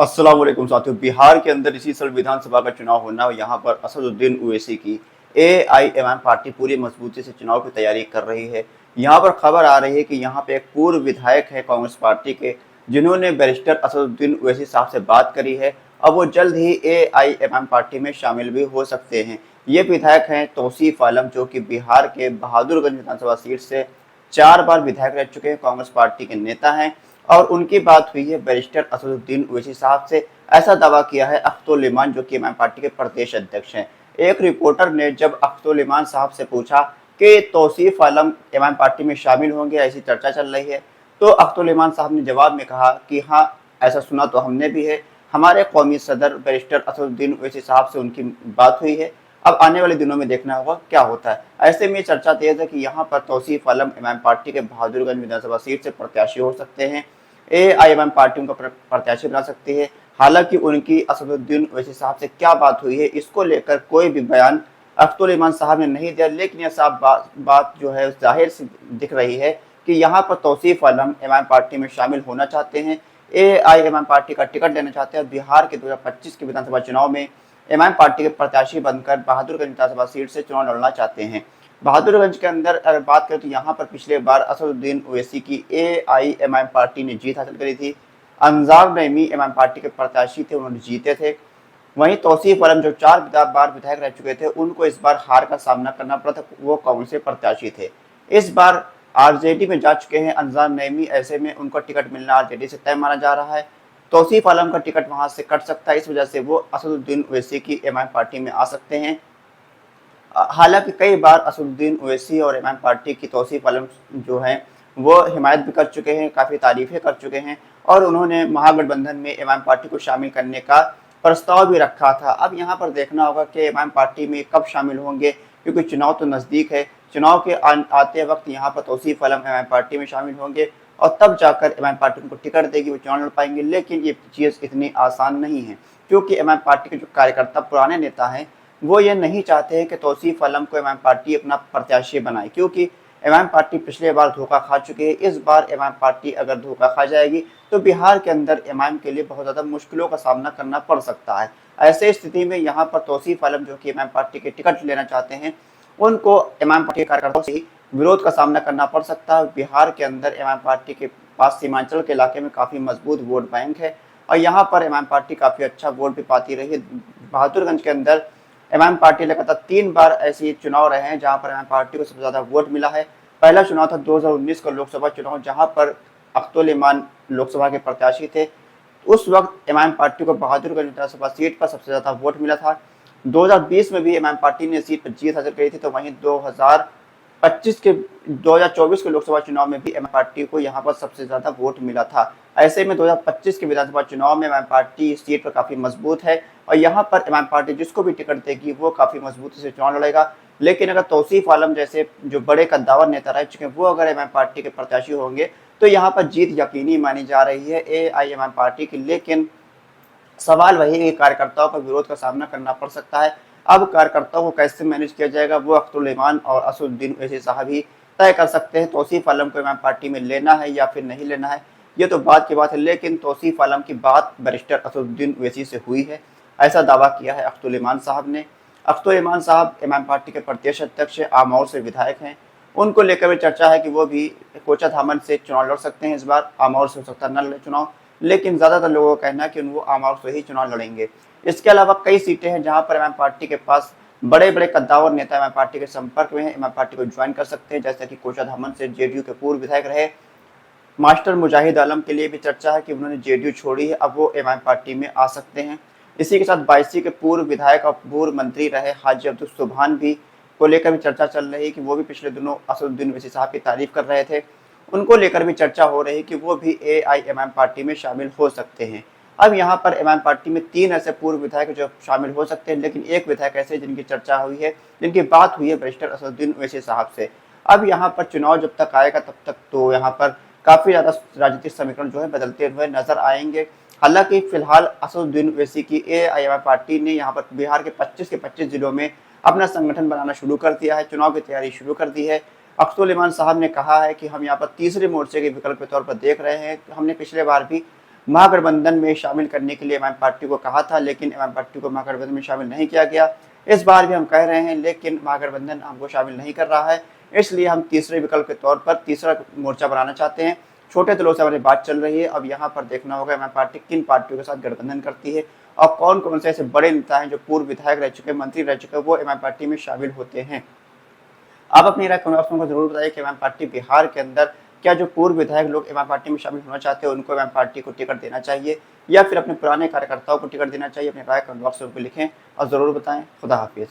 अस्सलाम वालेकुम साथियों। बिहार के अंदर इसी साल विधानसभा का चुनाव होना और यहाँ पर असदुद्दीन ओवैसी की एआईएमआईएम पार्टी पूरी मजबूती से चुनाव की तैयारी कर रही है। यहाँ पर खबर आ रही है कि यहाँ पे एक पूर्व विधायक है कांग्रेस पार्टी के, जिन्होंने बैरिस्टर असदुद्दीन ओवैसी साहब से बात करी है। अब वो जल्द ही एआईएमआईएम पार्टी में शामिल भी हो सकते हैं। ये विधायक हैं तौसीफ आलम, जो कि बिहार के बहादुरगंज विधानसभा सीट से 4 बार विधायक रह चुके हैं, कांग्रेस पार्टी के नेता हैं। और उनकी बात हुई है बैरिस्टर असदुद्दीन ओवैसी साहब से। ऐसा दावा किया है अख्तुल इमान, जो कि एमआईएम पार्टी के प्रदेश अध्यक्ष हैं। एक रिपोर्टर ने जब अख्तुल इमान साहब से पूछा कि तौसीफ आलम एमआईएम पार्टी में शामिल होंगे, ऐसी चर्चा चल रही है, तो अख्तुल इमान साहब ने जवाब में कहा कि हाँ, ऐसा सुना तो हमने भी है। हमारे कौमी सदर बैरिस्टर असदुद्दीन ओवैसी साहब से उनकी बात हुई है। अब आने वाले दिनों में देखना होगा क्या होता है। ऐसे में चर्चा तेज है कि यहाँ पर तौसीफ आलम एमआईएम पार्टी के बहादुरगंज विधानसभा सीट से प्रत्याशी हो सकते हैं। एआईएमआईएम पार्टी उनका प्रत्याशी बना सकती है। हालांकि उनकी असदुद्दीन ओवैसी साहब से क्या बात हुई है, इसको लेकर कोई भी बयान अख्तुल इमान साहब ने नहीं दिया। लेकिन यह साफ बात जो है जाहिर सी दिख रही है कि यहाँ पर तौसीफ आलम एमआईएम पार्टी में शामिल होना चाहते हैं, एआईएमआईएम पार्टी का टिकट लेना चाहते हैं। बिहार के 2025 के विधानसभा चुनाव में एमआईएम पार्टी के प्रत्याशी बनकर बहादुरगंज विधानसभा सीट से चुनाव लड़ना चाहते हैं। बहादुरगंज के अंदर अगर बात करें तो यहाँ पर पिछले बार असदुद्दीन ओवैसी की एआईएमआईएम पार्टी ने जीत हासिल करी थी। अंजार नईमी एमआईएम पार्टी के प्रत्याशी थे, उन्होंने जीते थे। वहीं तौसीफ आलम जो 4 बार विधायक रह चुके थे, उनको इस बार हार का सामना करना पड़ा था, वो कांग्रेस के प्रत्याशी थे। इस बार आरजेडी में जा चुके हैं अंजार नईमी, ऐसे में उनका टिकट मिलना आरजेडी से तय माना जा रहा है। तौसीफ आलम का टिकट वहां से कट सकता है, इस वजह से वो असदुद्दीन ओवैसी की एमआईएम पार्टी में आ सकते हैं। हालांकि कई बार असदुद्दीन ओवैसी और एमआईएम पार्टी की तौसीफ आलम जो हैं वो हिमायत भी कर चुके हैं, काफ़ी तारीफें कर चुके हैं, और उन्होंने महागठबंधन में एमआईएम पार्टी को शामिल करने का प्रस्ताव भी रखा था। अब यहाँ पर देखना होगा कि एमआईएम पार्टी में कब शामिल होंगे, क्योंकि चुनाव तो नज़दीक है। चुनाव के आते वक्त यहाँ पर तौसीफ आलम एमआईएम पार्टी में शामिल होंगे और तब जाकर एमआईएम पार्टी उनको टिकट देगी, वो चुनाव लड़ पाएंगे। लेकिन ये चीज़ इतनी आसान नहीं है, क्योंकि एमआईएम पार्टी के जो कार्यकर्ता पुराने नेता हैं वो ये नहीं चाहते हैं कि तौसीफ आलम को एमआईएम पार्टी अपना प्रत्याशी बनाए, क्योंकि एमआईएम पार्टी पिछले बार धोखा खा चुकी है। इस बार एमआईएम पार्टी अगर धोखा खा जाएगी तो बिहार के अंदर एमआईएम के लिए बहुत ज़्यादा मुश्किलों का सामना करना पड़ सकता है। ऐसे स्थिति में यहाँ पर तौसीफ आलम जो कि एमआईएम पार्टी के टिकट लेना चाहते हैं, उनको एमआईएम पार्टी के कार्यकर्ताओं से ही विरोध का सामना करना पड़ सकता है। बिहार के अंदर एमआईएम पार्टी के पास सीमांचल के इलाके में काफ़ी मजबूत वोट बैंक है और यहाँ पर एमआईएम पार्टी काफ़ी अच्छा वोट भी पाती रही है। बहादुरगंज के अंदर एमआईएम पार्टी लगातार 3 बार ऐसे चुनाव रहे हैं जहां पर एमआईएम पार्टी को सबसे ज्यादा वोट मिला है। पहला चुनाव था 2019 का लोकसभा चुनाव, जहां पर अख्तुल इमान लोकसभा के प्रत्याशी थे। उस वक्त एमआईएम पार्टी को बहादुरगंज विधानसभा सीट पर सबसे ज्यादा वोट मिला था। 2020 में भी एमआईएम पार्टी ने सीट पर जीत हासिल करी थी। तो वहीं 2024 के लोकसभा चुनाव में भी एमआईएम पार्टी को यहाँ पर सबसे ज्यादा वोट मिला था। ऐसे में 2025 के विधानसभा चुनाव में एमआईएम पार्टी इस सीट पर काफी मजबूत है और यहाँ पर एमआईएम पार्टी जिसको भी टिकट देगी वो काफी मजबूती से चुनाव लड़ेगा। लेकिन अगर तौसीफ आलम जैसे जो बड़े कद्दावर नेता रह चुके हैं वो अगर एमआईएम पार्टी के प्रत्याशी होंगे तो यहाँ पर जीत यकीनी मानी जा रही है एआईएमआईएम पार्टी की। लेकिन सवाल वही है कि कार्यकर्ताओं का विरोध का सामना करना पड़ सकता है। अब कार्यकर्ताओं को कैसे मैनेज किया जाएगा वो अख्तुल इमान और असदुद्दीन ओवैसी साहब ही तय कर सकते हैं। तौसीफ आलम को एमआईएम पार्टी में लेना है या फिर नहीं लेना है, ये तो बात की बात है। लेकिन तौसीफ आलम की बात बैरिस्टर असदुद्दीन ओवैसी से हुई है, ऐसा दावा किया है अख्तुल इमान साहब ने। अख्तुल इमान साहब एमआईएम पार्टी के प्रदेश अध्यक्ष आमौर से विधायक हैं। उनको लेकर भी चर्चा है कि वो भी कोचा धामन से चुनाव लड़ सकते हैं। इस बार आमौर से हो सकता है न लड़े चुनाव, लेकिन ज्यादातर लोगों का कहना है कि वो आमौर से ही चुनाव लड़ेंगे। इसके अलावा कई सीटें हैं जहां पर एमआईएम पार्टी के पास बड़े बड़े कद्दावर नेता एमआईएम पार्टी के संपर्क में है, एमआईएम पार्टी को ज्वाइन कर सकते हैं। जैसे कि कोचा धामन से जेडीयू के पूर्व विधायक रहे मास्टर मुजाहिद आलम के लिए भी चर्चा है कि उन्होंने जेडीयू छोड़ी है, अब वो एमआईएम पार्टी में आ सकते हैं। इसी के साथ बायसी के पूर्व विधायक और पूर्व मंत्री रहे हाजी अब्दुल सुबहान भी को लेकर भी चर्चा चल रही है कि वो भी पिछले दिनों असदुद्दीन ओवैसी साहब की तारीफ कर रहे थे। उनको लेकर भी चर्चा हो रही है कि वो भी एआईएमआईएम पार्टी में शामिल हो सकते हैं। अब यहाँ पर एमआईएम पार्टी में 3 ऐसे पूर्व विधायक जो शामिल हो सकते हैं, लेकिन एक विधायक ऐसे जिनकी चर्चा हुई है, जिनकी बात हुई है बैरिस्टर असदुद्दीन ओवैसी साहब से। अब यहाँ पर चुनाव जब तक आएगा तब तक तो यहाँ पर काफी ज्यादा राजनीतिक समीकरण जो है बदलते हुए नजर आएंगे। हालांकि फिलहाल असदुद्दीन ओवैसी की एआईएमआईएम पार्टी ने यहाँ पर बिहार के 25 के 25 जिलों में अपना संगठन बनाना शुरू कर दिया है, चुनाव की तैयारी शुरू कर दी है। अख्तुल इमान साहब ने कहा है कि हम यहाँ पर तीसरे मोर्चे के विकल्प के तौर पर देख रहे हैं। हमने पिछले बार भी महागठबंधन में शामिल करने के लिए एमआईएम पार्टी को कहा था, लेकिन एमआईएम पार्टी को महागठबंधन में शामिल नहीं किया गया। इस बार भी हम कह रहे हैं, लेकिन महागठबंधन हमको शामिल नहीं कर रहा है, इसलिए हम तीसरे विकल्प के तौर पर तीसरा मोर्चा बनाना चाहते हैं। छोटे दलों से हमारी बात चल रही है। अब यहाँ पर देखना होगा एमआईएम पार्टी किन पार्टियों के साथ गठबंधन करती है और कौन कौन से ऐसे बड़े नेता हैं जो पूर्व विधायक रह चुके, मंत्री रह चुके, वो एमआईएम पार्टी में शामिल होते हैं। आप अपनी राय कमेंट बॉक्स में जरूर बताइए कि एमआईएम पार्टी बिहार के अंदर क्या जो पूर्व विधायक लोग एमआईएम पार्टी में शामिल होना चाहते हैं उनको एमआईएम पार्टी को टिकट देना चाहिए या फिर अपने पुराने कार्यकर्ताओं को टिकट देना चाहिए। अपनी राय कमेंट बॉक्स में लिखें और जरूर बताएं। खुदा हाफिज।